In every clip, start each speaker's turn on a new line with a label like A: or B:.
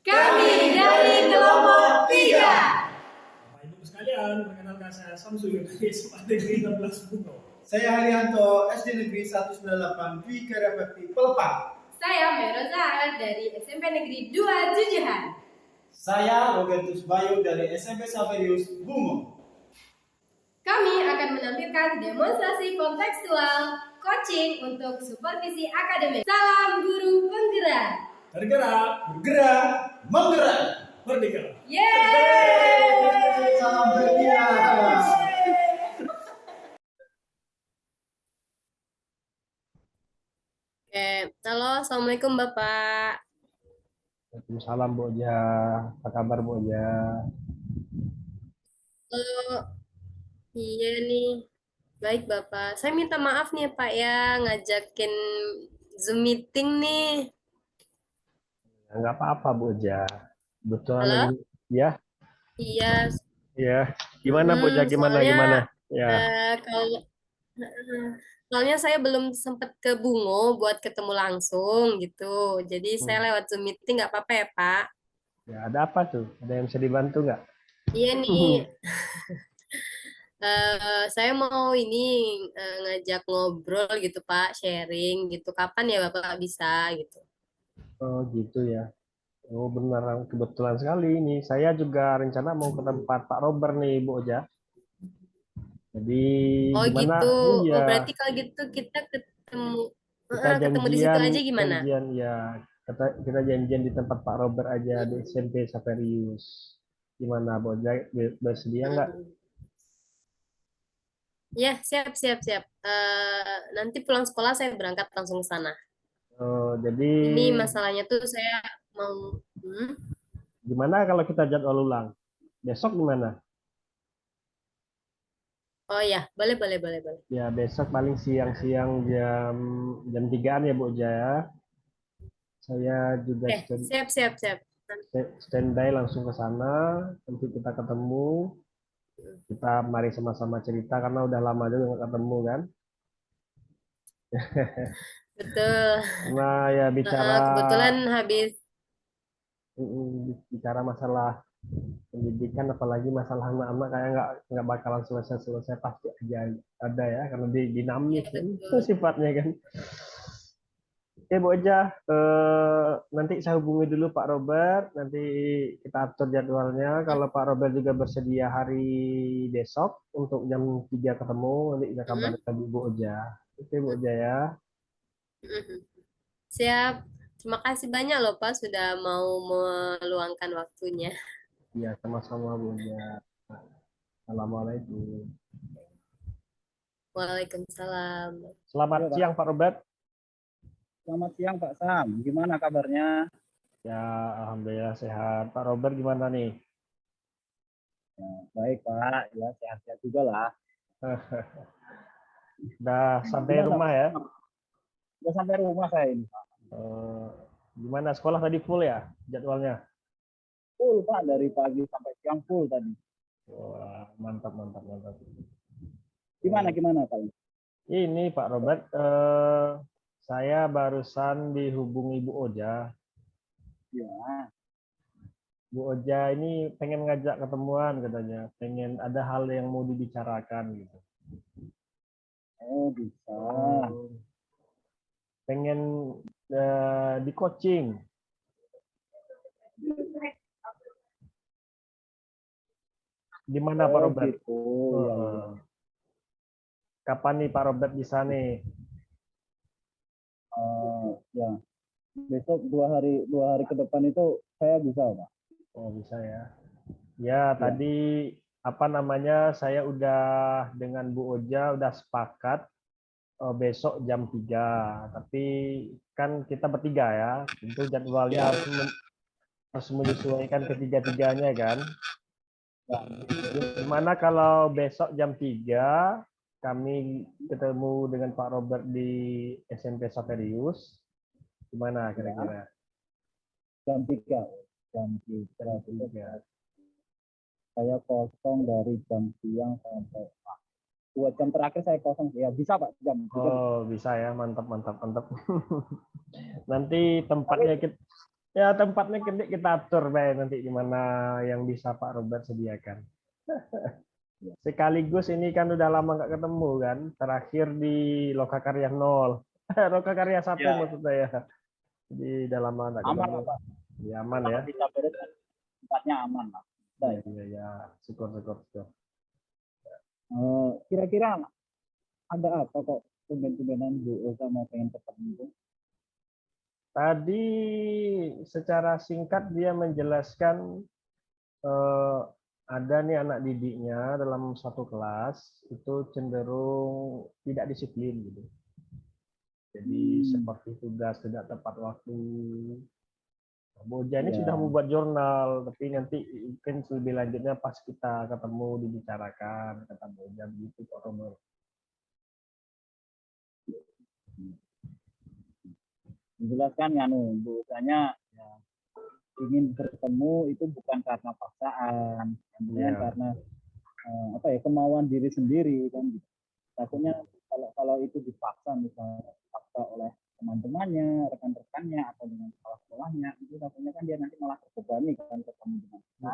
A: Kami dari kelompok 3.
B: Bapak Ibu sekalian, perkenalkan saya Samsul dari SMA Negeri 16 Bungo.
C: Saya Haryanto, SD Negeri 198 Dwi Karyabakti Pelepah.
A: Saya Meroza dari SMP Negeri 2 Jujuhan.
C: Saya Robertus Bayu dari SMP Saverius Bungo.
A: Kami akan menampilkan demonstrasi kontekstual, coaching untuk supervisi akademik. Salam guru penggerak.
B: Tergerak,
C: Bergerak, menggerak.
B: merdeka.
A: Yeay!
C: Salam bergerak.
A: Oke, halo, assalamualaikum Bapak.
D: Waalaikumsalam Bu Oja. Apa kabar Bu Oja?
A: Iya nih, baik Bapak. Saya minta maaf nih Pak ya, ngajakin Zoom meeting nih.
D: Ya, nggak apa-apa Bu Oja. Kebetulan
A: Halo?
D: lagi ya.
A: Iya,
D: Ya. Gimana Bu Oja? Gimana
A: soalnya
D: gimana? Ya.
A: soalnya saya belum sempat ke Bungo buat ketemu langsung gitu. Jadi saya lewat Zoom meeting nggak apa-apa ya Pak?
D: Ya, ada apa tuh? Ada yang bisa dibantu nggak?
A: Iya nih, saya mau ini ngajak ngobrol gitu Pak, sharing gitu. Kapan ya Bapak bisa gitu?
D: Oh gitu ya. Oh beneran kebetulan sekali ini. Saya juga rencana mau ke tempat Pak Robert nih Bu Oja. Jadi
A: Oh
D: gimana?
A: gitu.
D: Iya,
A: Oh berarti kalau gitu kita ketemu
D: kita
A: ketemu di situ
D: janjian
A: aja gimana?
D: janjian ya. Kita janjian di tempat Pak Robert aja di SMP Saverius. Gimana Bu Oja? Bersedia nggak?
A: Ya, siap, siap, siap. Nanti pulang sekolah saya berangkat langsung ke sana.
D: Jadi
A: Ini masalahnya tuh saya mau, hmm?
D: gimana kalau kita jadwal ulang? Besok gimana?
A: Oh ya, boleh, boleh, boleh, boleh.
D: Ya besok paling siang-siang jam jam 3-an ya Bu Jaya. Saya juga
A: Siap, siap, siap.
D: standby langsung ke sana. Nanti kita ketemu. Kita mari sama-sama cerita karena udah lama juga nggak ketemu kan.
A: Betul.
D: Nah ya
A: Kebetulan habis,
D: bicara masalah pendidikan apalagi masalah anak-anak kayak nggak bakalan selesai-selesai pasti aja ada ya karena
A: ya
D: dinamis kan itu
A: betul.
D: sifatnya kan. Oke Bu Oja, nanti saya hubungi dulu Pak Robert, nanti kita atur jadwalnya. Kalau Pak Robert juga bersedia hari besok untuk jam 3 ketemu, nanti kita
A: Hmm,
D: kabarin lagi Bu Oja. Oke Bu Oja ya.
A: hmm. Siap. Terima kasih banyak loh Pak sudah mau meluangkan waktunya.
D: Ya sama-sama Bu Oja. Assalamualaikum.
A: Waalaikumsalam.
D: Selamat
E: Halo, Pak.
D: siang Pak Robert.
E: Selamat siang Pak Sam. Gimana kabarnya?
D: Ya Alhamdulillah sehat. Pak Robert gimana nih?
E: Ya, baik Pak. Ya sehat-sehat juga lah.
D: Udah sampai
E: Gimana?
D: rumah ya?
E: Udah sampai rumah saya ini Pak.
D: Eh, Gimana sekolah tadi full ya jadwalnya?
E: Full Pak dari pagi sampai siang full tadi.
D: Wah, mantap, mantap, mantap.
E: Gimana Pak?
D: Ini Pak Robert, saya barusan dihubungi Bu Oja.
E: Ya.
D: Bu Oja ini pengen ngajak ketemuan katanya, pengen ada hal yang mau dibicarakan gitu.
E: Oh bisa.
D: Pengen di coaching. Gimana Pak
E: Oh
D: Robert?
E: gitu. Ya, ya.
D: Kapan nih Pak Robert bisa nih?
E: Ya. Besok dua hari ke depan itu saya bisa Pak.
D: Oh bisa ya. Ya tadi apa namanya saya udah dengan Bu Oja udah sepakat besok jam 3. Tapi kan kita bertiga ya. Tentu jadwalnya harus menyesuaikan ketiga-tiganya kan. Gimana kalau besok jam 3 kami ketemu dengan Pak Robert di SMP Saverius? Gimana kira-kira?
E: Jam 3. Jam 3. Saya kosong dari jam siang sampai 2 jam terakhir saya kosong. Ya bisa Pak jam 3.
D: Oh bisa ya, mantap, mantap, mantap. Nanti tempatnya kita Ya tempatnya kita atur baik nanti di mana yang bisa Pak Robert sediakan. Sekaligus ini kan udah lama nggak ketemu kan. Terakhir di Lokakarya 0. Lokakarya 1
E: Ya,
D: maksud saya. Jadi udah lama nggak
E: aman
D: ketemu.
E: lah Pak.
D: Ya aman
E: Kalau
D: ya.
E: kita beres tempatnya aman lah. Udah,
D: Iya
E: ya.
D: iya ya. Syukur syukur syukur.
E: Kira-kira ada apa kok tumben-tumbenan Bu Oza mau pengen ketemu?
D: Tadi secara singkat dia menjelaskan eh, ada nih anak didiknya dalam satu kelas itu cenderung tidak disiplin gitu. Jadi seperti tugas tidak tepat waktu. Boja ini sudah
E: Ya,
D: membuat jurnal, tapi nanti mungkin lebih lanjutnya pas kita ketemu dibicarakan kata Boja begitu Pak Romo.
E: menjelaskan ya Bu Ozanya ya, ingin bertemu itu bukan karena paksaan, kemudian
D: Ya.
E: karena apa ya kemauan diri sendiri kan gitu. Takutnya kalau itu dipaksa misalnya dipaksa oleh teman-temannya, rekan-rekannya atau dengan kepala sekolahnya itu takutnya kan dia nanti malah terbebani kan ketemu dengan kita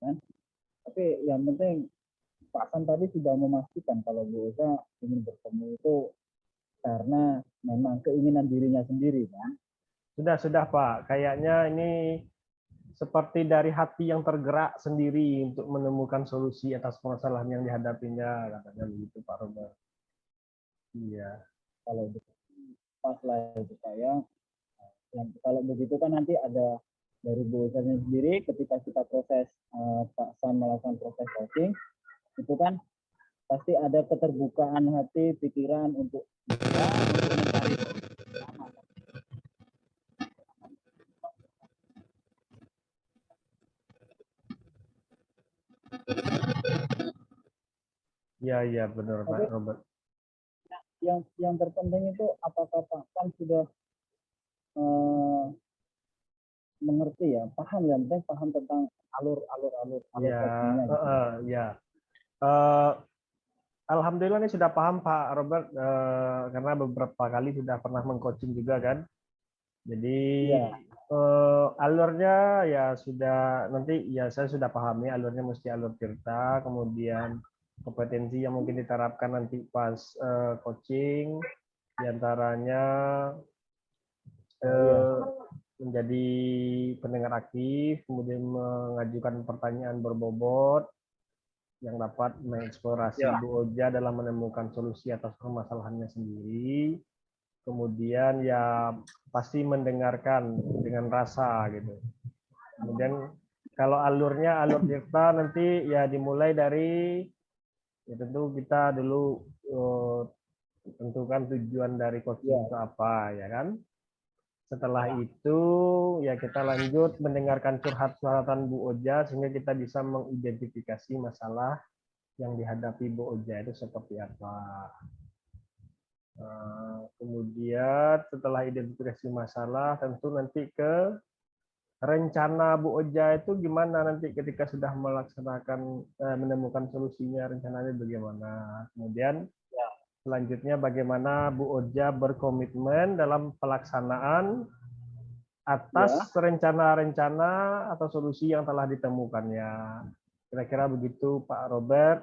E: kan. Tapi yang penting Pak Hasan tadi sudah memastikan kalau Bu Oza ingin bertemu itu karena memang keinginan dirinya sendiri kan.
D: Sudah Pak. Kayaknya ini seperti dari hati yang tergerak sendiri untuk menemukan solusi atas permasalahan yang dihadapinya, katanya begitu Pak Robert. Iya.
E: Kalau pas lah itu saya kalau begitu kan nanti ada dari Bu Ozanya sendiri ketika kita proses Pak Sam melakukan proses coaching itu kan pasti ada keterbukaan hati pikiran untuk mencari
D: Iya, iya benar Pak Robert.
E: yang terpenting itu apakah Pak Sam sudah eh, mengerti ya paham ya penting paham tentang alur
D: Ya,
E: coachingnya gitu.
D: ya. Uh, Alhamdulillah ini sudah paham Pak Robert karena beberapa kali sudah pernah mengcoaching juga kan. Jadi
E: Ya.
D: alurnya ya sudah nanti ya saya sudah pahami alurnya mesti alur Tirta, kemudian kompetensi yang mungkin diterapkan nanti pas coaching diantaranya menjadi pendengar aktif, kemudian mengajukan pertanyaan berbobot yang dapat mengeksplorasi Bu Oja dalam menemukan solusi atas permasalahannya sendiri. Kemudian ya pasti mendengarkan dengan rasa gitu. Kemudian kalau alurnya alur Tirta nanti ya dimulai dari ya tentu kita dulu tentukan tujuan dari coaching itu apa ya kan. Setelah itu ya kita lanjut mendengarkan curhatan Bu Oja sehingga kita bisa mengidentifikasi masalah yang dihadapi Bu Oja itu seperti apa. Kemudian setelah identifikasi masalah tentu nanti ke rencana Bu Oja itu gimana nanti ketika sudah melaksanakan menemukan solusinya rencananya bagaimana. Kemudian selanjutnya bagaimana Bu Oja berkomitmen dalam pelaksanaan atas rencana-rencana atau solusi yang telah ditemukannya. Kira-kira begitu Pak Robert.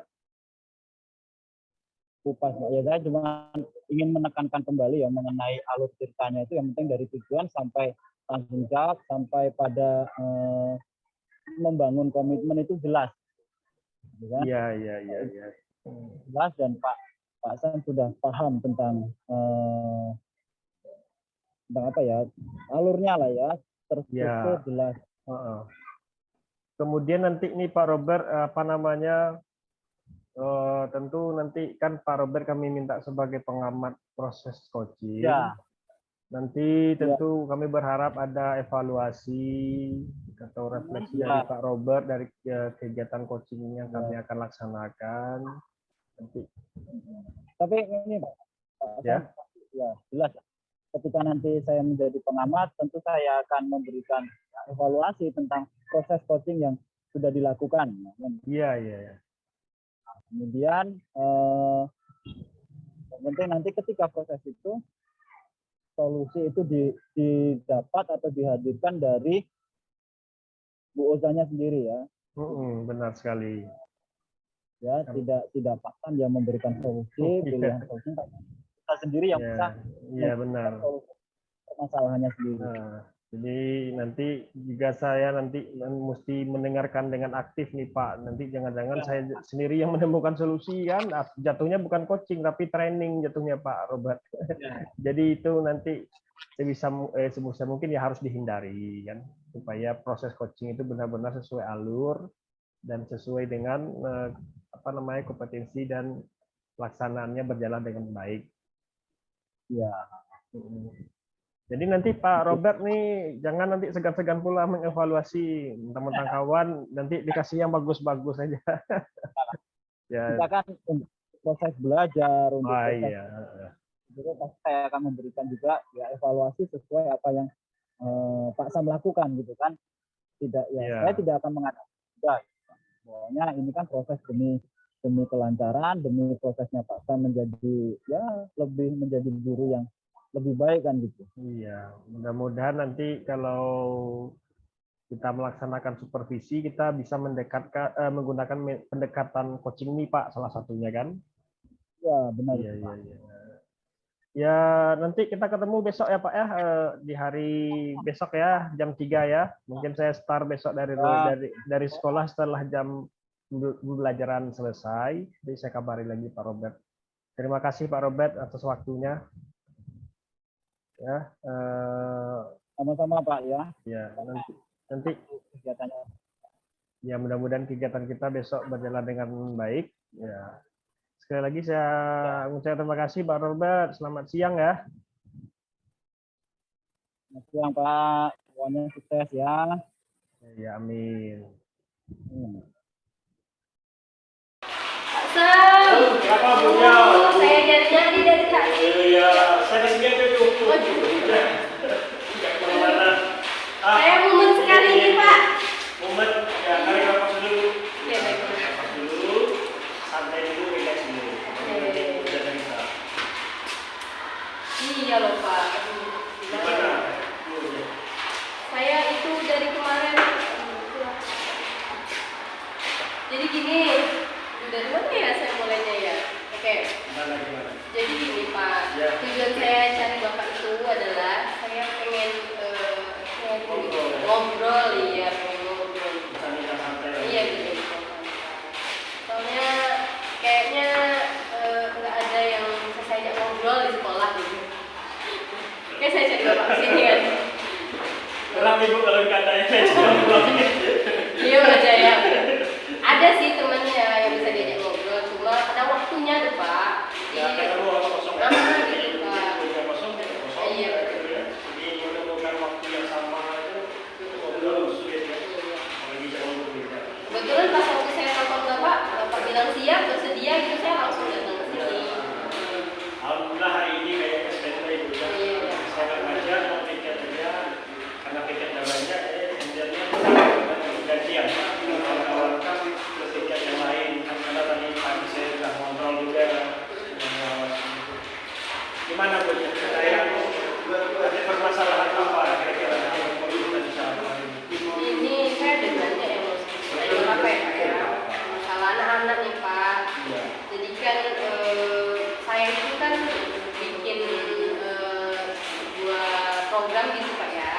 E: Pas ya saya cuma ingin menekankan kembali ya mengenai alur ceritanya itu yang penting dari tujuan sampai tanggung jawab sampai pada membangun komitmen itu jelas.
D: Iya.
E: Jelas dan Pak Sam sudah paham tentang apa ya alurnya lah ya terstruktur jelas.
D: Kemudian nanti nih Pak Robert apa namanya tentu nanti kan Pak Robert kami minta sebagai pengamat proses coaching.
E: Ya.
D: Nanti tentu kami berharap ada evaluasi atau refleksi dari Pak Robert dari kegiatan coaching yang kami akan laksanakan. Nanti.
E: Tapi ini Pak, ya jelas. Ketika nanti saya menjadi pengamat, tentu saya akan memberikan evaluasi tentang proses coaching yang sudah dilakukan.
D: Iya.
E: Kemudian yang penting nanti ketika proses itu solusi itu didapat atau dihadirkan dari Bu Ozanya sendiri ya.
D: Benar sekali.
E: Ya, tidak paksa dia memberikan solusi, pilihan solusi, kita sendiri yang bisa
D: Iya benar.
E: permasalahannya sendiri.
D: Jadi nanti juga saya nanti mesti mendengarkan dengan aktif nih Pak. Nanti jangan-jangan saya sendiri yang menemukan solusi kan. Jatuhnya bukan coaching tapi training jatuhnya Pak Robert. Jadi itu nanti sebisa mungkin ya harus dihindari kan, supaya proses coaching itu benar-benar sesuai alur dan sesuai dengan kompetensi dan pelaksanaannya berjalan dengan baik.
E: Ya.
D: Jadi nanti Pak Robert nih jangan nanti segan-segan pula mengevaluasi mentang-mentang kawan, nanti dikasih yang bagus-bagus aja. Ya.
E: Kita kan untuk proses belajar, untuk proses
D: Iya.
E: jadi saya akan memberikan juga ya evaluasi sesuai apa yang Pak Sam lakukan gitu kan. Saya tidak akan mengatakan juga. Pokoknya ini kan proses demi kelancaran, demi prosesnya Pak Sam menjadi lebih menjadi guru yang lebih baik kan gitu. Iya, mudah-mudahan nanti kalau kita melaksanakan supervisi kita bisa menggunakan pendekatan coaching nih Pak, salah satunya kan. Ya benar. Iya. Ya nanti kita ketemu besok ya Pak ya, di hari besok ya jam 3 ya. Mungkin saya start besok dari sekolah setelah jam pembelajaran selesai. Jadi saya kabari lagi Pak Robert. Terima kasih Pak Robert atas waktunya. Ya, sama-sama Pak ya. Ya nanti kegiatannya. Ya mudah-mudahan kegiatan kita besok berjalan dengan baik. Ya. Sekali lagi saya mengucapkan terima kasih Pak Robert. Selamat siang ya. Selamat siang Pak. Semuanya sukses ya. Ya amin.
A: Pak Sam.
B: Kenapa punya?
A: Saya jadi dari tadi.
B: Iya, saya di sini aja tuh.
A: Saya mumet sekali nih Pak.
B: Mumet, ya tarik nafas dulu.
A: Iya baik.
B: Nafas dulu, santai dulu, relax dulu. Udah cerita.
A: Iya loh Pak.
B: Gimana?
A: Saya itu dari kemarin. Jadi gini, dari mana ya saya mulainya ya? Oke.
B: Gimana?
A: Jadi gini Pak, tujuan saya cari Bapak itu adalah saya pengen ngobrol, iya pengen ngobrol. Iya gitu. Soalnya kayaknya nggak ada yang bisa saya ajak ngobrol di sekolah gitu. Kayak saya cari Bapak kesini kan.
B: Kurang ibu kalau katanya saya ngobrol.
A: Iya aja ya. Ada sih temannya yang bisa diajak ngobrol, cuma ada waktunya tuh Pak.
B: Ya ketemu orang kosong.
A: Gitu Pak.
B: Kosong.
A: Iya.
B: Jadi menemukan waktu yang sama itu ngobrol sulit ya. Apalagi jauh berbeda.
A: Kebetulan pas waktu saya telepon Bapak bilang siap, bersedia gitu, saya langsung datang ke sini.
B: Alhamdulillah hari ini kayaknya standby ibu ya.
A: Iya.
B: Saya nggak ngajar mau tiket aja karena tiketnya banyak kemudiannya gajian kawan-kawan terus tiket yang lain karena tadi pagi saya sudah ngobrol juga dengan kawan. Gimana Bu? Saya ada permasalahan apa kira-kira yang perlu kita bicarakan?
A: Ini saya ada banyak yang mau saya apa ya Pak ya? Masalah anak-anak nih Pak.
B: Iya.
A: Jadi kan saya itu kan bikin sebuah program gitu Pak ya.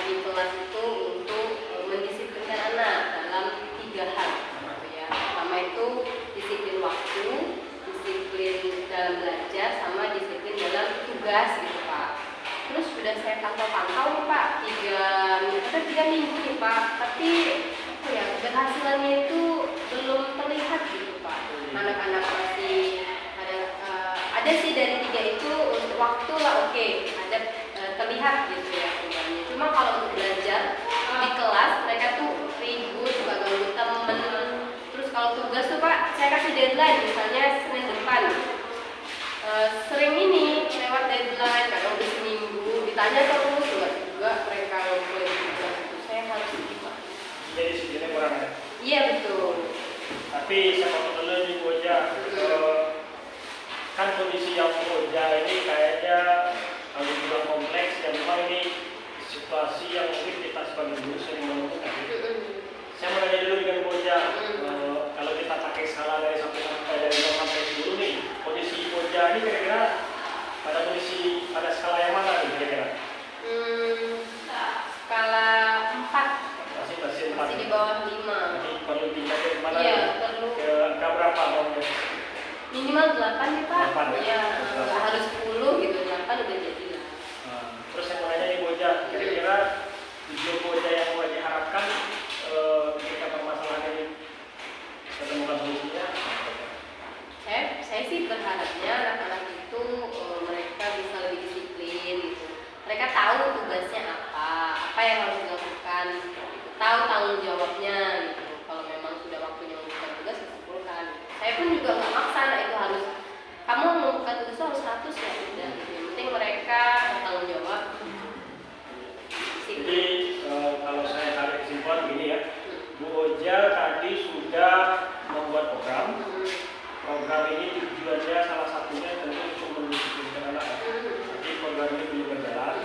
A: Di kelas itu untuk mendisiplinkan anak dalam 3 hal gitu ya. Pertama itu disiplin waktu, disiplin dalam belajar, sama disiplin dalam tugas gitu Pak. Terus sudah saya pantau nih Pak 3 minggu nih Pak, tapi apa ya, keberhasilannya itu belum terlihat gitu Pak. Anak-anak masih ada sih dari 3 itu untuk waktu lah oke, ada terlihat gitu ya perubahannya. Cuma kalau untuk belajar di kelas mereka tuh ribut, suka ganggu temen. Terus kalau tugas tuh Pak, saya kasih deadline misalnya Senin depan. Sering ini lewat deadline, kadang udah seminggu, ditanya terus juga mereka boleh tugas itu. Saya harus gimana?
B: Jadi sebenarnya kurang ya.
A: Iya betul.
B: Tapi siapa dulu nih Bu Oja, kan kondisi yang Bu Oja ini kayaknya kalau situasi yang mungkin kita sebagai guru sering menemukan. Saya mau tanya dulu dengan Bu Oja, kalau kita pakai skala dari 1 sampai dari 0 sampai 10 nih, kondisi Bu Oja ini kira-kira pada skala yang mana nih kira-kira?
A: Skala 4,
B: Masih 4.
A: masih di bawah 5.
B: Jadi perlu tingkatin mana?
A: Iya, perlu.
B: Ke angka berapa maunya?
A: Minimal 8 nih Pak.
B: 8 ya?
A: Iya, nggak harus 10 gitu, 8 udah jadi lah.
B: Terus yang mau nanya nih Bu Oja, kira-kira tujuan Bu Oja yang mau diharapkan ketika permasalahan ini ketemukan solusinya?
A: Saya sih berharapnya anak-anak itu mereka bisa lebih disiplin gitu. Mereka tahu tugasnya apa yang harus dilakukan, tahu tanggung jawabnya gitu. Kalau memang sudah waktunya melakukan tugas, dikumpulkan. Saya pun juga nggak maksa anak itu harus kamu melakukan tugas itu harus 100 ya udah. Gitu. Yang penting mereka bertanggung jawab.
B: Jadi kalau saya tarik kesimpulan gini ya, Bu Oja tadi sudah membuat program. Program ini tujuannya salah satunya tentu untuk mendisiplinkan anak. Jadi program ini belum berjalan.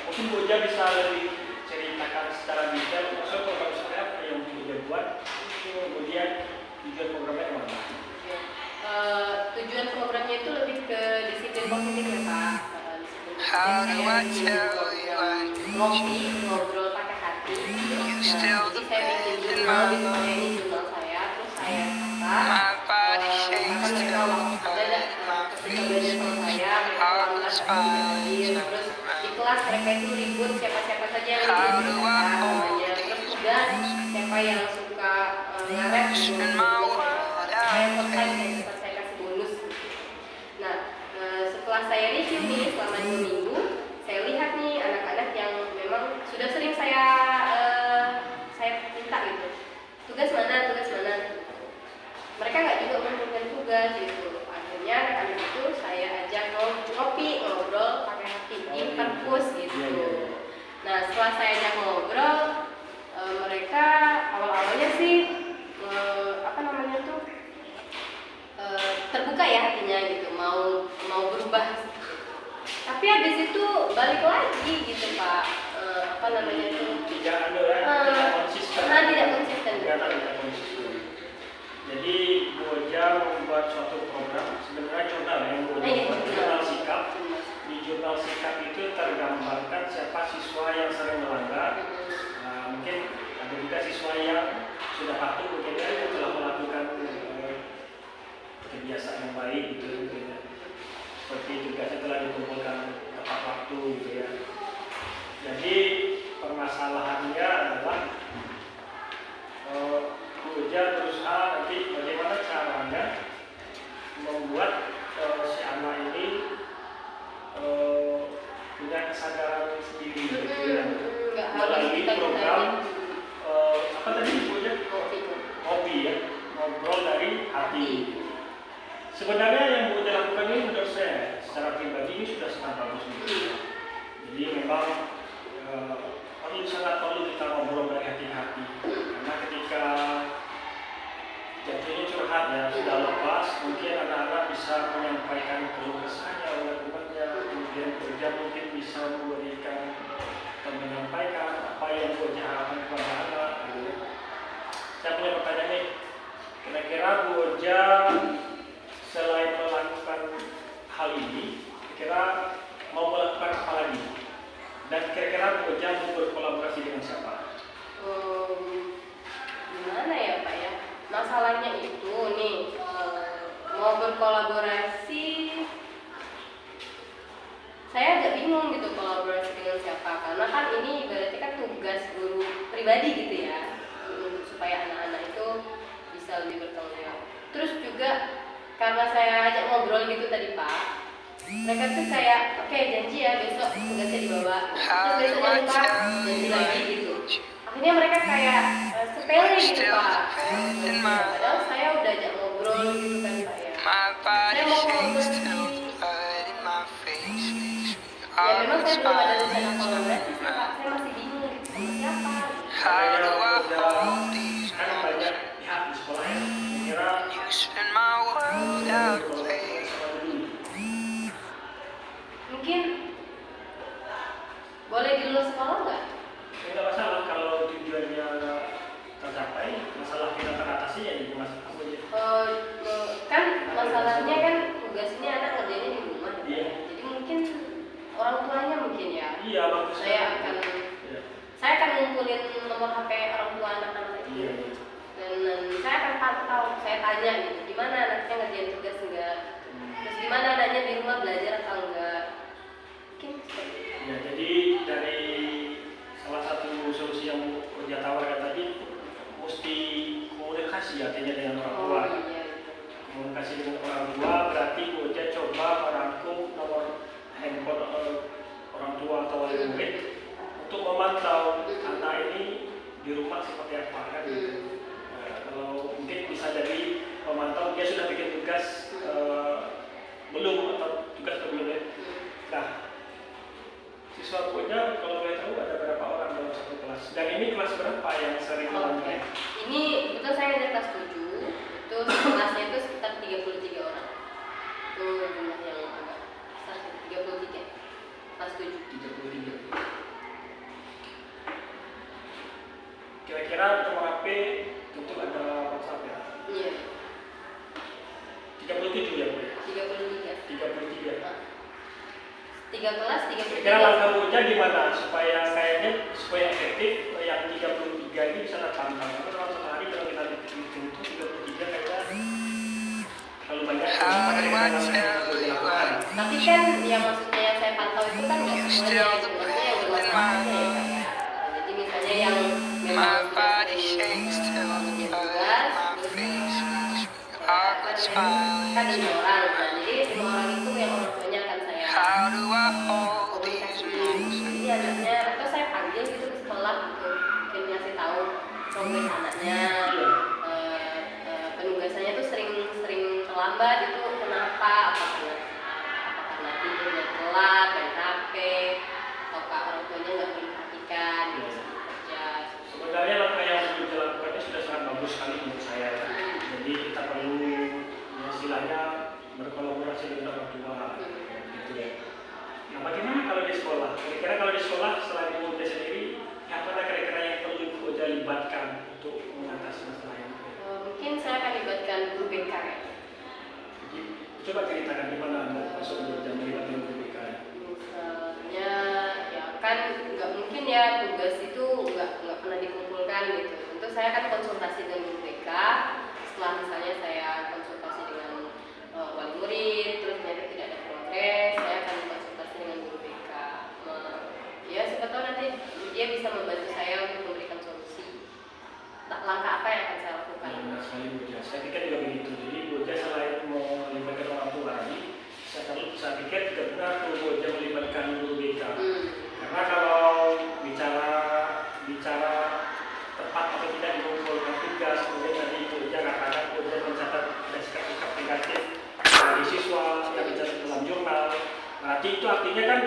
B: Mungkin Bu Oja bisa lebih ceritakan secara detail maksud program seperti apa yang Bu Oja buat, kemudian tujuan programnya kemana?
A: Tujuan programnya itu lebih ke disiplin positif ya Pak. Ngopi, ngobrol pakai hati. Jadi saya bikin jurnal, misalnya ini jurnal saya, terus saya kata mereka waktu ketika belajar sama saya, mereka hadir, terus di kelas mereka itu ribut siapa-siapa saja yang ribut namanya, terus tugas siapa yang suka ngaret, saya selesai dan saya kasih bonus. Nah, setelah saya review nih selama 2 minggu, saya lihat nih anak-anak yang memang sudah sering saya minta gitu, tugas mana. Mereka nggak juga menentukan tugas gitu. Akhirnya anak-anak itu saya ajak ngopi, ngobrol pakai hati, di perpus gitu. Nah, setelah saya ajak ngobrol, mereka awal-awalnya sih terbuka ya hatinya gitu, mau berubah. Tapi habis itu balik lagi gitu Pak, tidak konsisten.
B: Jadi Bu Oja membuat suatu program, sebenarnya jurnal yang Bu Oja buat, jurnal sikap. Di jurnal sikap itu tergambarkan siapa siswa yang sering melanggar. Mungkin ada juga siswa yang sudah patuh, mungkin yang telah melakukan kebiasaan yang baik gitu ya. Seperti tugasnya telah dikumpulkan tepat waktu gitu ya. Jadi permasalahannya adalah Bu Oja berusaha nanti bagaimana caranya membuat si anak ini punya kesadaran sendiri gitu ya. Melalui program apa tadi Bu Oja? Kopi ya, ngobrol dari hati. Sebenarnya yang Bu Oja lakukan ini menurut saya secara pribadi ini sudah sangat bagus. Jadi memang sangat perlu kita ngobrol dari hati-hati. Karena ketika jadinya curhat ya sudah lepas, mungkin anak-anak bisa menyampaikan keluh kesahnya oleh temannya, kemudian Bu Oja mungkin bisa memberikan dan menyampaikan apa yang Bu Oja harapkan kepada anak. Saya punya pertanyaan nih, kira-kira Bu Oja selain melakukan hal ini, kira-kira mau melakukan apa lagi? Dan kira-kira Bu Oja mau berkolaborasi dengan siapa?
A: Gimana ya Pak ya? Masalahnya itu nih, mau berkolaborasi, saya agak bingung gitu kolaborasi dengan siapa. Karena kan ini berarti kan tugas guru pribadi gitu ya, supaya anak-anak itu bisa lebih bertanggung jawab. Terus juga karena saya ajak ngobrol gitu tadi Pak, mereka tuh kayak oke, janji ya besok tugasnya dibawa, terus besoknya lupa, janji lagi gitu. Akhirnya mereka kayak sepele gitu Pak. Padahal saya udah ajak ngobrol gitu kan Pak ya. Saya mau kolaborasi. Ya memang saya belum ada rencana kolaborasi sih Pak. Saya masih bingung gitu sama siapa.
B: Kan banyak pihak di sekolah yang kira
A: mungkin boleh dulu tanya gitu, gimana anaknya ngerjain tugas enggak, terus gimana anaknya di rumah belajar atau enggak, mungkin seperti itu.
B: Ya, jadi dari salah satu solusi yang Koja tawarkan tadi mesti komunikasi artinya dengan orang tua.
A: Oh iya.
B: Komunikasi dengan orang tua berarti Koja coba merangkum nomor handphone orang tua atau wali murid untuk memantau anak ini di rumah seperti apa kan gitu. Kalau mungkin bisa jadi memantau dia sudah bikin tugas belum atau tugas belum ya. Nah, siswa Koja kalau boleh tahu ada berapa orang dalam satu kelas? Dan ini kelas berapa yang sering
A: Oke. Ini betul saya ada kelas 7, itu kelasnya itu sekitar 33 orang. Itu jumlah yang agak besar, 33 kelas 7.
B: 33. Kira-kira nomor HP tentu ada WhatsApp ya?
A: Iya.
B: 37 ya Bu?
A: 33.
B: 33.
A: 3 kelas 33.
B: Kira-kira langkah Koja gimana supaya kayaknya supaya efektif yang 33 ini bisa terpantau? Karena dalam sehari kalau kita hitung itu 33 kayaknya terlalu banyak.
A: Tapi kan yang maksudnya yang saya pantau itu kan nggak semuanya, maksudnya yang bermasalah aja ya Kak ya. Jadi misalnya yang memang tugas, kan 5 orang, nah jadi 5 orang itu yang orang tuanya akan saya komunikasi. Jadi anaknya atau saya panggil gitu ke sekolah gitu, mungkin ngasih tahu progres anaknya, penugasannya tuh sering terlambat itu kenapa? Apa karena tidurnya telat, main HP, atau orang tuanya nggak memperhatikan gitu sebelum kerja.
B: Sebenarnya langkah yang dilakukannya sudah sangat bagus sekali menurut saya. Jadi kita perlu istilahnya berkolaborasi dengan orang tua, gitu ya. Nah, bagaimana kalau di sekolah? Kira-kira kalau di sekolah selain Koja sendiri, apa kira-kira yang perlu Koja libatkan untuk mengatasi masalah ini?
A: Mungkin saya akan libatkan guru BK ya.
B: Coba ceritakan gimana Anda masuk Koja melibatkan guru BK.
A: Misalnya, ya kan nggak mungkin ya tugas itu nggak pernah dikumpulkan gitu. Tentu saya akan konsultasi dengan guru BK. Setelah misalnya saya konsultasi dengan wali murid, terus ternyata tidak ada progres, saya akan konsultasi dengan guru BK. Ya siapa tahu nanti dia bisa membantu saya untuk memberikan solusi. Langkah apa yang akan saya lakukan?
B: Benar sekali Koja. Saya pikir juga begitu. Jadi Koja selain melibatkan orang tua tadi, saya pikir juga benar tuh Koja melibatkan guru BK. Karena kalau bicara tepat atau tidak mengumpulkan tugas, kemudian tadi Koja katakan Koja mencatat ada sikap-sikap negatif dari siswa yang dicatat dalam jurnal. Berarti itu artinya kan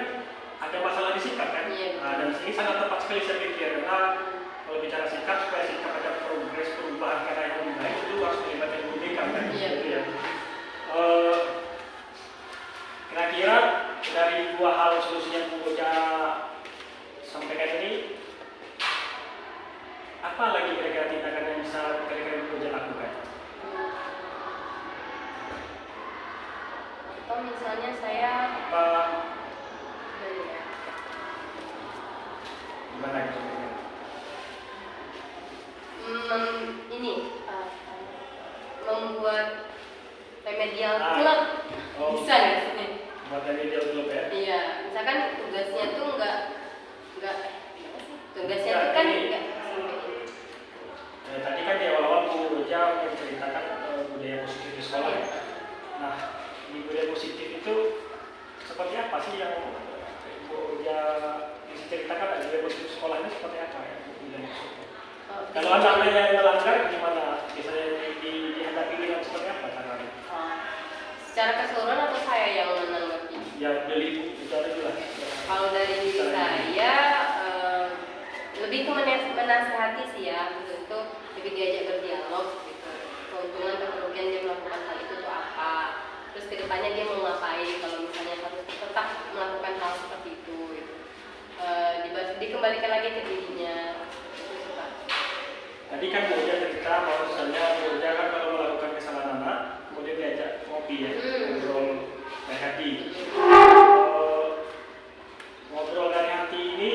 B: ada masalah di sikap kan? Nah, dan ini sangat tepat sekali saya pikir karena kalau bicara sikap supaya sikap ada progres perubahan karena yang lebih baik itu harus melibatkan guru BK kan? Gitu ya. Kira-kira dari dua hal solusi yang Koja sampaikan ini, apa lagi kira-kira tindakan yang bisa kira-kira Koja lakukan?
A: Atau misalnya saya
B: Gimana itu?
A: Membuat remedial club, bisa nggak sih?
B: Buat remedial club ya?
A: Iya, misalkan tugasnya tuh nggak tugasnya tuh kan nggak sampai ini.
B: Tadi kan di awal-awal Bu Koja menceritakan budaya positif di sekolah ya. Nah, di budaya positif itu seperti apa sih yang Bu Koja bisa ceritakan? Budaya positif sekolah ini seperti apa ya? Kalau anak-anak yang melanggar gimana? Misalnya dihadapi dengan seperti apa caranya?
A: Secara keseluruhan atau saya yang menanggapi?
B: Ya dari itu lah.
A: Kalau dari diri saya lebih ke menasehati sih ya, untuk lebih diajak berdialog gitu. Keuntungan kerugian dia melakukan hal itu tuh apa? Terus kedepannya dia mau ngapain kalau misalnya harus tetap melakukan hal seperti itu gitu. Dikembalikan lagi ke dirinya.
B: Tadi kan Bu Koja cerita bahwa misalnya Bu Koja kan kalau melakukan kesalahan anak, kemudian diajak ngopi ya, ngobrol dari hati. Ngobrol dari hati ini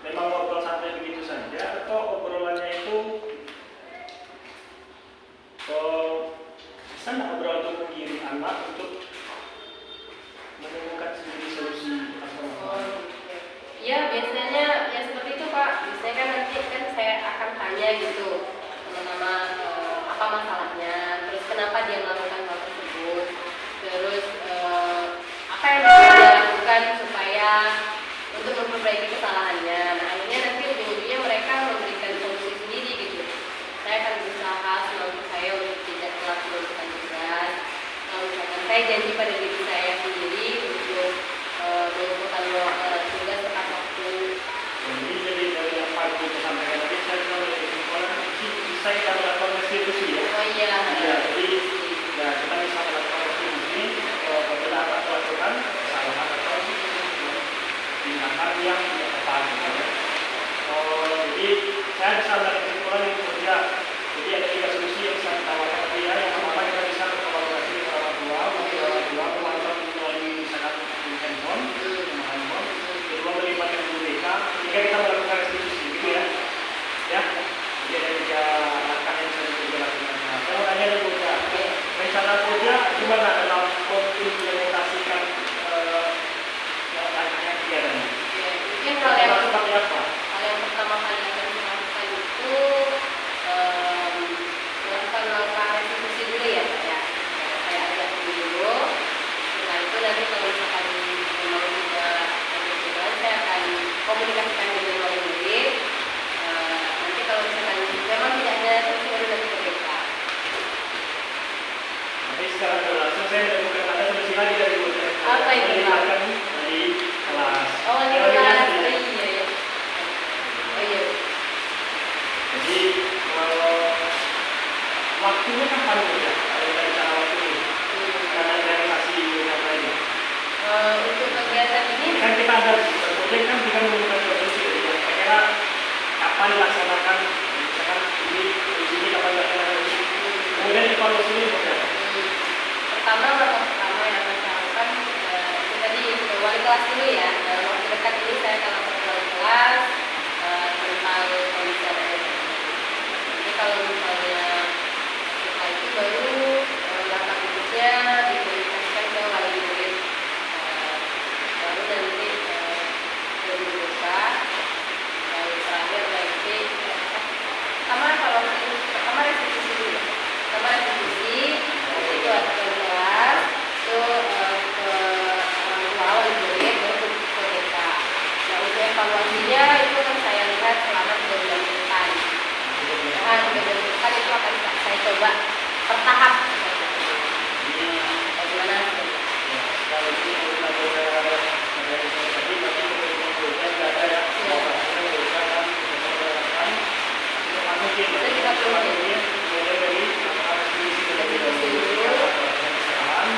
B: memang ngobrol santai begitu saja atau obrolannya itu
A: tanya gitu sama-sama apa masalahnya, terus kenapa dia melakukan hal tersebut, terus apa yang bisa dia lakukan supaya untuk memperbaiki kesalahannya. Nah akhirnya nanti ujung-ujungnya mereka memberikan solusi sendiri gitu. Saya akan berusaha semampu saya untuk tidak telat melakukan tugas. Kalau misalkan saya janji pada diri saya sendiri untuk melakukan tugas tepat waktu.
B: Jadi dari yang Pak Ibu sampaikan tadi, saya tahu dari kesimpulan bisa kita melakukan restitusi ya.
A: Oh iya.
B: Ya, jadi ya kita bisa melakukan restitusi apabila apa melakukan kesalahan atau tindakan yang tidak tepat. Jadi saya bisa melakukan kesimpulan yang bekerja. Jadi ada 3 solusi yang bisa ditawarkan tadi ya. Yang pertama kita bisa berkolaborasi dengan orang tua, memantau melalui misalkan handphone, kedua melibatkan guru BK, ketiga kita melakukan restitusi gitu ya. Ya, jadi ada 3 langkah yang bisa dilakukan. Nah, saya mau tanya dulu ya, rencana kerja gimana dalam mengimplementasikan langkahnya kegiatan ini?
A: Mungkin hal
B: Seperti apa?
A: yang pertama kali akan dilakukan itu melakukan langkah restitusi dulu ya Pak ya. Saya ajak dulu. Setelah itu nanti kalau misalkan memang tidak ada perubahan, saya akan komunikasikan dengan wali murid. Nanti kalau misalkan memang tidak ada terus baru nanti ke BK.
B: Tapi secara langsung saya menemukan ada solusi lagi dari guru.
A: Apa itu, Pak?
B: Melibatkan di kelas.
A: Oh ini
B: Yang
A: kelas.
B: ini
A: Oh iya ya. Oh iya.
B: Jadi kalau waktunya kapan ya? Kalau dari cara waktu ini, karena realisasi yang lainnya.
A: Untuk kegiatan ini
B: Kan kita ada proyek kan kita menemukan solusi. Ya. Kira-kira kapan dilaksanakan? Misalkan ini sini kapan dilaksanakan? Kemudian evaluasi ini bagaimana?
A: langkah pertama yang akan saya lakukan itu tadi ke wali kelas dulu ya. Dalam waktu dekat ini saya akan lakukan ke wali kelas tentang kondisi anak ini. Jadi kalau misalnya setelah itu baru langkah berikutnya dikomunikasikan ke wali murid. Baru nanti ke guru BK. Lalu terakhir nanti pertama kalau pertama restitusi dulu. Pertama restitusi itu ada kelas itu ke orang tua wali murid baru ke BK. Nah untuk evaluasinya itu kan saya lihat selama 3 bulan ke depan. Nah 3 bulan ke depan itu akan saya coba bertahap. Bagaimana?
B: Kalau ini kita tadi ada ya. Mungkin
A: Kita juga belum
B: mulai dari restitusi kesalahan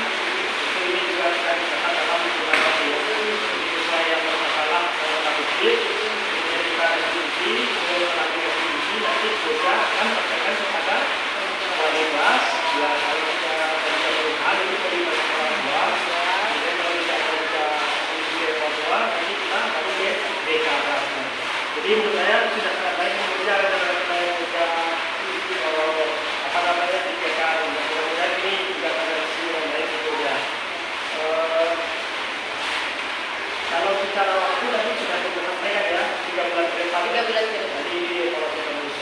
B: ini juga kita disahkan dalam beberapa siswa yang bermasalah publik kemudian kita restitusi kemudian lagi restitusi nanti juga akan sampaikan kepada wali kelas ya kalau kita perubahan itu terlibat orang tua kemudian kalau tidak ada solusi dari orang tua nanti kita baru ke BK. Jadi menurut saya sudah sangat baik bekerja dengan apa namanya di BK. Mudah-mudahan ini juga ada sisi yang baik gitu ya. Kalau secara waktu tadi sudah disampaikan ya 3 bulan ke depan.
A: 3 bulan ke depan.
B: Jadi kalau terus.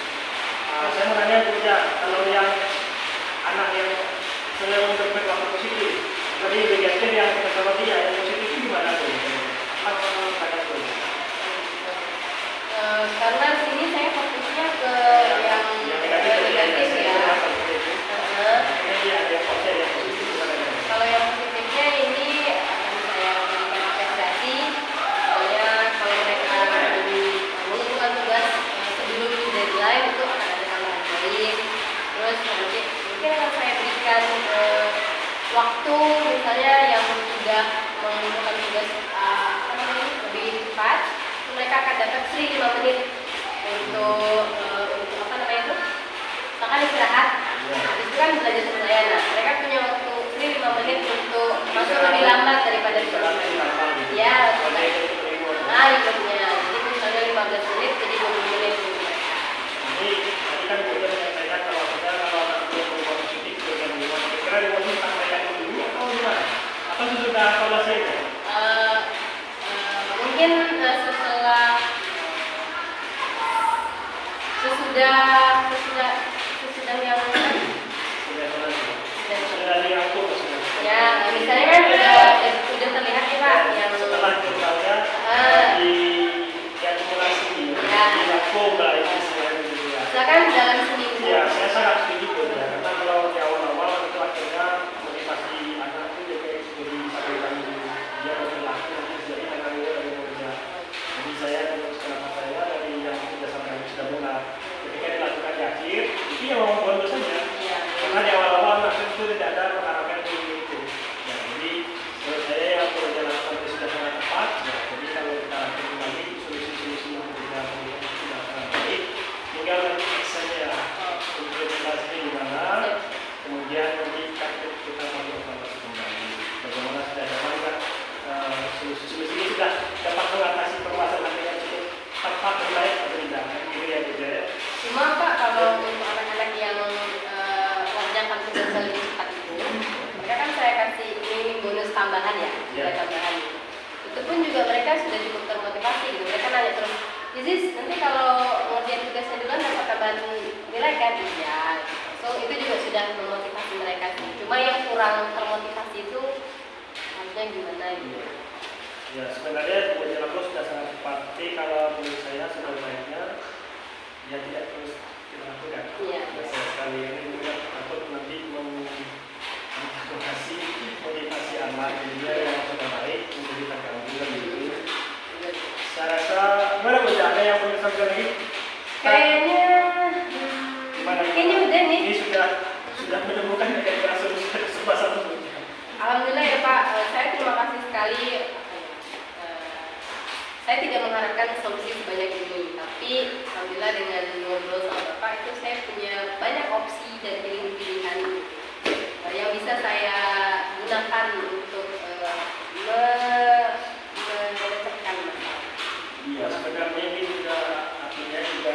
B: Saya mau tanya Bu ya, kalau yang anak yang sedang berperilaku positif, tadi behavior yang kita sama dia yang positif itu gimana tuh? Apa pada tuh?
A: Karena sini saya fokusnya ke yang negatif ya. Kalau yang positifnya ini akan saya berikan apresiasi. Soalnya kalau mereka mengumpulkan tugas sebelum deadline itu akan ada tambahan poin. Terus nanti mungkin akan saya berikan waktu misalnya yang sudah mengumpulkan tugas lebih cepat, mereka akan dapat free 5 menit untuk apa namanya itu? Misalkan istirahat. Itu kan belajar sebelahnya. Nah, mereka punya waktu free 5 menit untuk masuk lebih lambat daripada sebelumnya. Ya, nah liburnya. Jadi misalnya 15 menit jadi 20 menit untuk mereka.
B: Ini tadi kan Bu menyampaikan kalau anak belum berubah positif dengan lingkungan, kira-kira lingkungan ini sampaikan dulu atau gimana? Atau sudah evaluasi itu?
A: Mungkin setelah sesudah yang
B: sudah diatur sudah.
A: ya misalnya kan udah terlihat ya Pak yang
B: Setelah totalnya diakumulasi,
A: Ya.
B: diakum lah itu istilahnya gitu ya.
A: misalkan dalam seminggu
B: Ya, saya sangat setuju ya. Karena kalau di awal-awal itu akhirnya motivasi anak itu jadi satu kali dia berlaku nanti jadi anak-anaknya dari muda. Jadi saya menurut kenapa saya dari yang sudah sampai sudah mulai ketika dilakukan di akhir itu yang mau bonus saja.
A: ya.
B: Karena di awal-awal anak itu tidak ada mengharapkan itu. Ya, jadi menurut saya yang perlu dilakukan itu sudah sangat tepat. Ya, jadi kalau kita lakukan lagi solusi-solusi yang sudah sangat baik, tinggal nanti actionnya implementasinya gimana, kemudian nanti kita mau evaluasi kembali. Bagaimana sudah zaman kan solusi-solusi ini sudah dapat mengatasi permasalahan dengan cukup tepat dan baik atau tidak? Gitu ya, gitu ya.
A: Cuma Pak kalau untuk anak-anak yang mengerjakan tugasnya lebih cepat itu, mereka kan saya kasih ini bonus tambahan ya, nilai tambahan. Itu pun juga mereka sudah cukup termotivasi gitu. Mereka nanya terus, Isis nanti kalau ngerjain tugasnya duluan dapat tambahan nilai kan? Iya. So itu juga sudah memotivasi mereka sih. Cuma yang kurang termotivasi itu harusnya gimana gitu.
B: Ya sebenarnya buat jalan sudah sangat tepat. Tapi kalau menurut saya sebaiknya ya tidak terus dilakukan.
A: Iya.
B: Ya, saya sekali ini juga takut nanti motivasi anak dia yang sudah baik menjadi terganggu dan gitu. Saya rasa gimana Bu? Ada yang mau disampaikan lagi?
A: Kayaknya
B: Gimana?
A: kayaknya udah nih.
B: Ini sudah menemukan kira-kira solusi satu.
A: Alhamdulillah ya Pak, saya terima kasih sekali. Saya tidak mengharapkan solusi sebanyak ini, tapi alhamdulillah dengan ngobrol sama Bapak itu saya punya banyak opsi dan pilihan yang bisa saya gunakan untuk memecahkan masalah.
B: Iya, sebenarnya ini juga artinya juga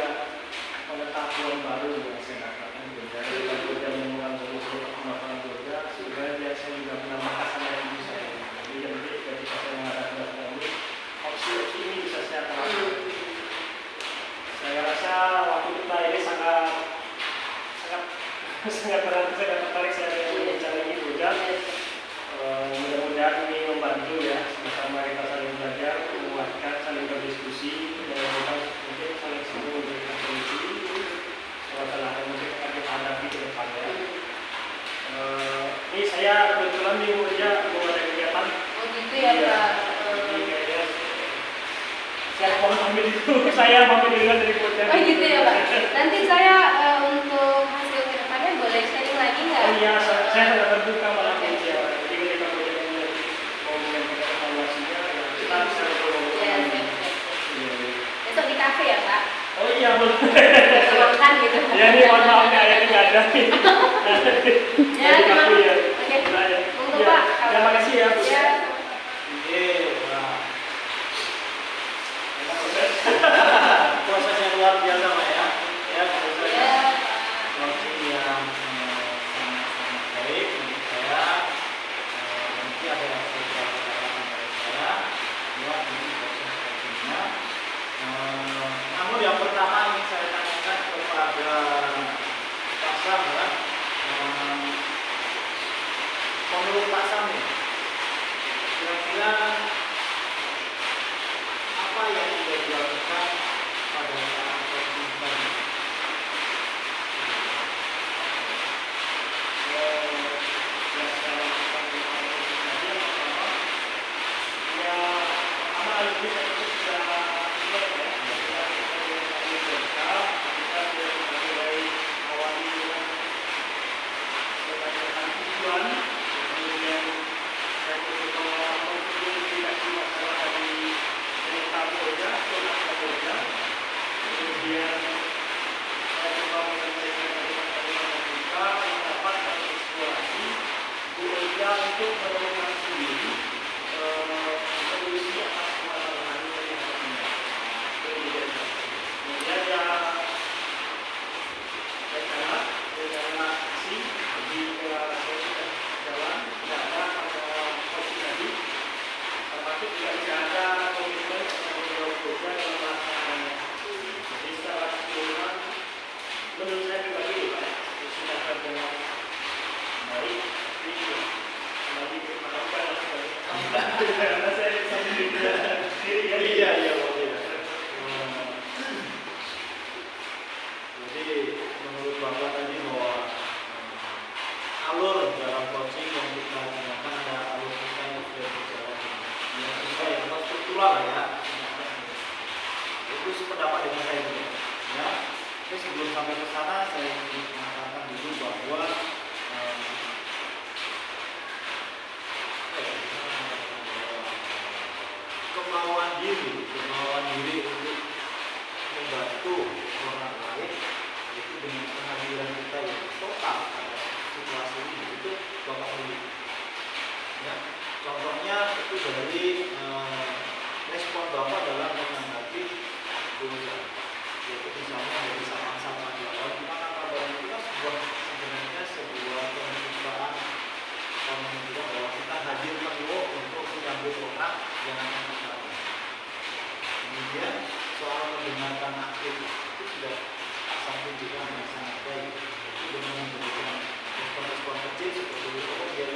B: pengetahuan baru yang saya dapatkan juga. Kalau kita menemukan solusi untuk masalah kerja, sebenarnya saya juga menambahkan sama yang bisa. Jadi nanti ketika saya menghadapi masalah ini, opsi-opsi ini bisa saya terapkan. Saya rasa waktu kita ini sangat berarti saya tertarik saya dengan bicara ini juga. Mudah-mudahan ini membantu ya bersama kita saling belajar, menguatkan, saling berdiskusi, dan mungkin saling semua memberikan solusi masalah yang mungkin akan kita hadapi ke depannya. Ini saya kebetulan di Mulia mau ada kegiatan.
A: Oh gitu ya Pak.
B: Jadi kayaknya saya mau ambil itu, saya ambil duluan dari Mulia.
A: Oh gitu ya Pak. Nanti saya untuk hasil kedepannya boleh sharing lagi nggak?
B: Oh iya, saya sangat terbuka malah ya. Jadi ketika Mulia mau menyampaikan evaluasinya, ya kita bisa ngobrol.
A: Ya, besok di kafe ya Pak.
B: Oh iya, boleh.
A: Makan gitu.
B: Ya ini mohon maaf ya, ini nggak ada.
A: Ya, terima
B: ya.
A: Oke. Monggo
B: Ya,
A: Pak.
B: terima kasih ya. Bu.
A: Ya.
C: Proses yang luar biasa Pak ya. Ya, proses
A: Ya.
C: launching yang sangat-sangat baik menurut saya. Nanti ada beberapa catatan dari saya buat ini proses selanjutnya. Namun yang pertama ingin saya tanyakan kepada Pak Sam ya. Menurut Pak Sam nih, kira-kira apa yang sudah dilakukan pada saat pertemuan? sampai ke sana saya ingin mengatakan dulu bahwa kemauan diri untuk membantu orang lain itu dengan kehadiran kita yang total pada situasi ini itu Bapak Uli. Ya, contohnya itu dari respon Bapak dalam menanggapi dosa, yaitu misalnya dari sapaan-sapaan di awal, gimana kabar itu kan sebenarnya sebuah pembukaan yang menunjukkan bahwa kita hadir penuh untuk menyambut orang yang akan kita. Kemudian soal mendengarkan aktif itu sudah satu juga yang sangat baik, itu dengan memberikan respon-respon kecil seperti itu, dia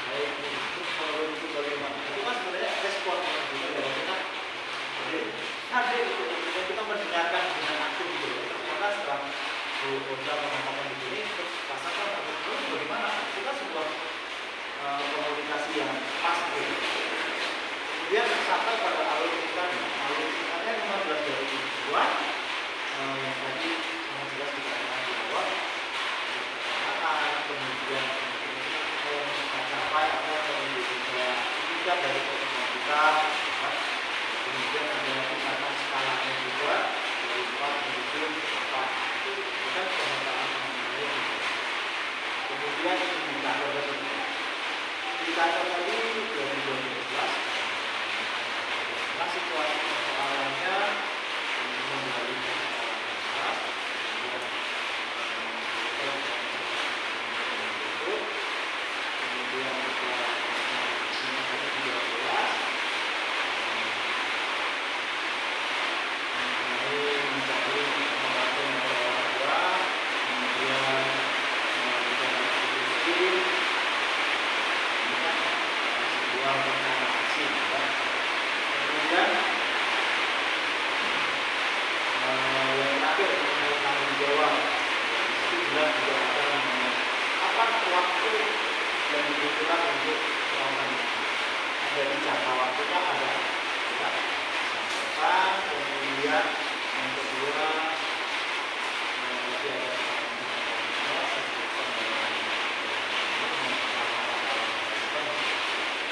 C: baik itu kalau itu bagaimana itu kan sebenarnya respon yang juga dari kita hadir itu kita mendengarkan dengan aktif gitu. Ternyata setelah Oja mengatakan begini, terus rasakan terus bagaimana itu kan sebuah komunikasi yang pas gitu. Kemudian sampai pada alur ceritanya 15 dari tujuan yang tadi sangat jelas dikatakan di awal, kemudian apa yang kita capai, apa yang kita inginkan dari pertemuan kita, kemudian ada tingkatan skalanya juga dari 4 menuju 4 itu kan pemetaan mengenai itu. Kemudian indikator tadi 2012 nah situasi persoalannya membalikan kemudian waktu yang dibutuhkan untuk melakukan ada jangka waktunya ada sampaikan, kemudian yang kedua masih ada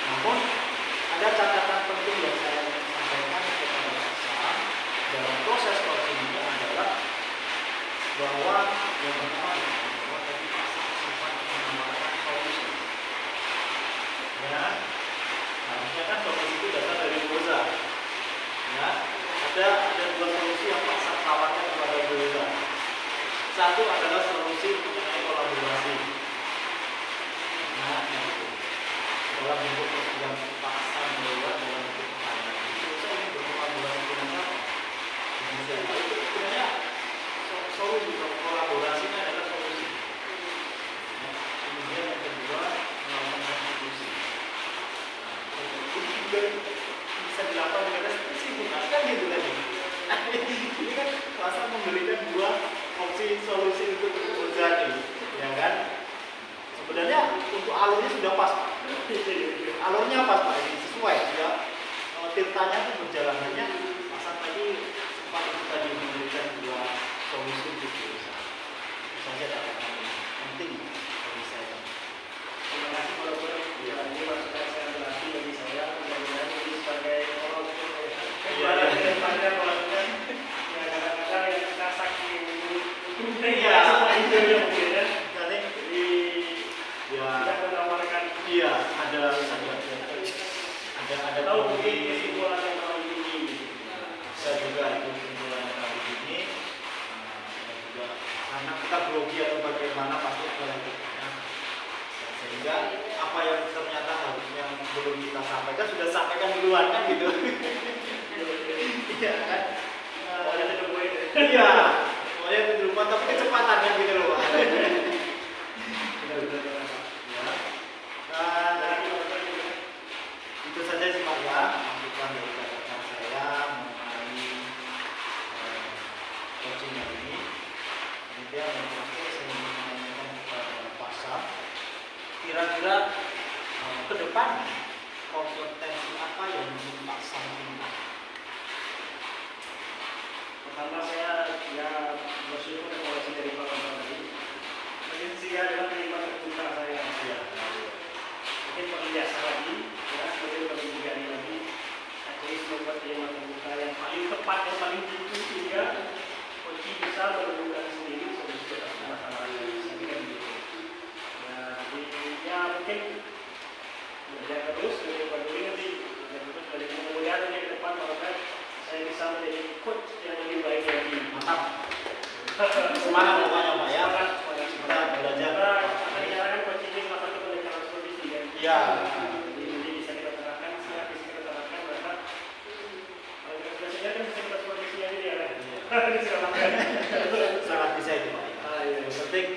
C: namun ada catatan penting yang saya ingin sampaikan kepada Pak dalam proses coaching ini adalah bahwa yang pertama ya, harusnya kan solusi itu datang dari Boza. Ya, ada dua solusi yang Pak Sat tawarkan kepada Boza. Satu adalah solusi mengenai kolaborasi. Nah, itu dalam bentuk yang Pak Sat lewat dalam bentuk pertanyaan. Boza ingin berkolaborasi dengan apa? Itu sebenarnya solusi kolaborasinya adalah solusi. Ya, kemudian yang kedua melakukan solusi. Bisa dilakukan dengan spesifik kan gitu tadi. Ini kan masa memberikan dua opsi solusi untuk Boza ini, ya kan? Sebenarnya untuk alurnya sudah pas, Pak. Alurnya pas, Pak. Ini sesuai ya. Tirtanya itu berjalanannya pasal tadi sempat itu tadi memberikan dua solusi untuk Boza. Itu saja catatan penting bagi saya.
B: Terima kasih Pak Dokter. Ya, ini masukan saya berarti bagi saya mudah-mudahan ini sebagai orang tua kedepannya melakukan ya kadang-kadang yang kita saking
C: Iya,
B: sama itu yang mungkin ya.
C: jadi ya
B: Tidak menawarkan
C: ada
B: tahu mungkin kesimpulan yang terlalu tinggi gitu.
C: saya juga itu kesimpulan yang terlalu tinggi dan juga karena kita grogi atau bagaimana pasti ada yang bertanya sehingga apa yang ternyata harusnya belum kita sampaikan sudah sampaikan duluan kan gitu. Iya kan?
B: Pokoknya itu poin.
C: Iya, pokoknya itu dulu tapi kecepatan kan gitu loh. Dan itu saja sih Pak ya, masukan dari catatan saya mengenai coaching ini. Kemudian yang terakhir saya ingin menanyakan kepada Pak Sam, kira-kira ke depan kompetensi apa yang ingin Pak Sam tingkat?
B: Pertama saya ya bersyukur silakan.
C: Sangat bisa itu Pak.
B: Ah, iya.
C: Yang penting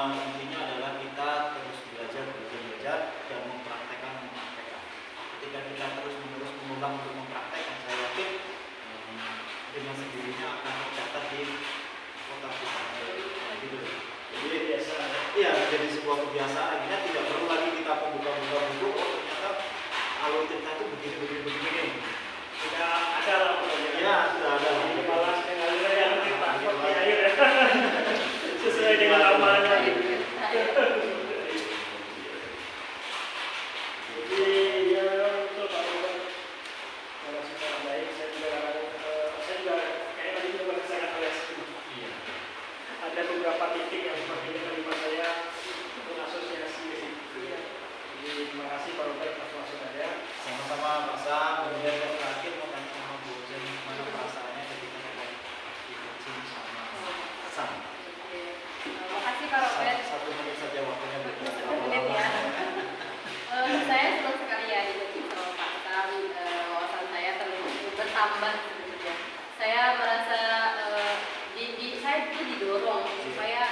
C: intinya adalah kita terus belajar dan mempraktekkan. Ketika kita terus menerus mengulang untuk mempraktekkan, saya yakin dengan sendirinya akan tercatat di kota kita. Gitu. Jadi
B: Biasa.
C: iya, menjadi sebuah kebiasaan. Akhirnya tidak perlu lagi kita membuka-buka buku. Oh ternyata alur cerita itu begini.
B: Sudah ada lah pokoknya.
C: Ya sudah ada.
B: Ini malah mengalir yang kita seperti air ya. Sesuai dengan namanya. Jadi ya betul Pak Ruben. Kalau secara baik saya juga kayak tadi juga saya oleh
C: Iya.
B: ada beberapa titik yang seperti ini terima saya mengasosiasi di situ ya. Jadi terima kasih Pak Ruben atas masukannya.
C: Sama-sama Pak Sam. Kemudian yang terakhir mau tanya sama Bu Jen, gimana perasaannya ketika kita dikucing sama Sam?
A: Makasih Pak Robert.
C: Satu menit saja waktunya Bu.
A: Satu menit ya. Saya senang sekali ya dicoaching sama Pak Sam. Wawasan saya bertambah sebenarnya. Saya merasa saya itu didorong supaya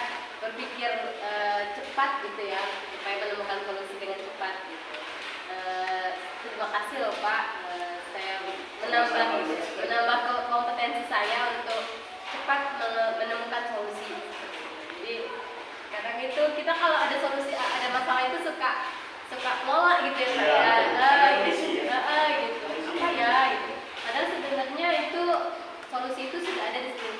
A: berpikir cepat gitu ya, supaya menemukan solusi dengan cepat gitu. Terima kasih loh Pak. Saya menambah kompetensi saya untuk cepat menemukan solusi. Jadi kadang itu kita kalau ada solusi ada masalah itu suka nolak gitu ya saya gitu apa ya gitu. Padahal sebenarnya itu solusi itu sudah ada di seluruh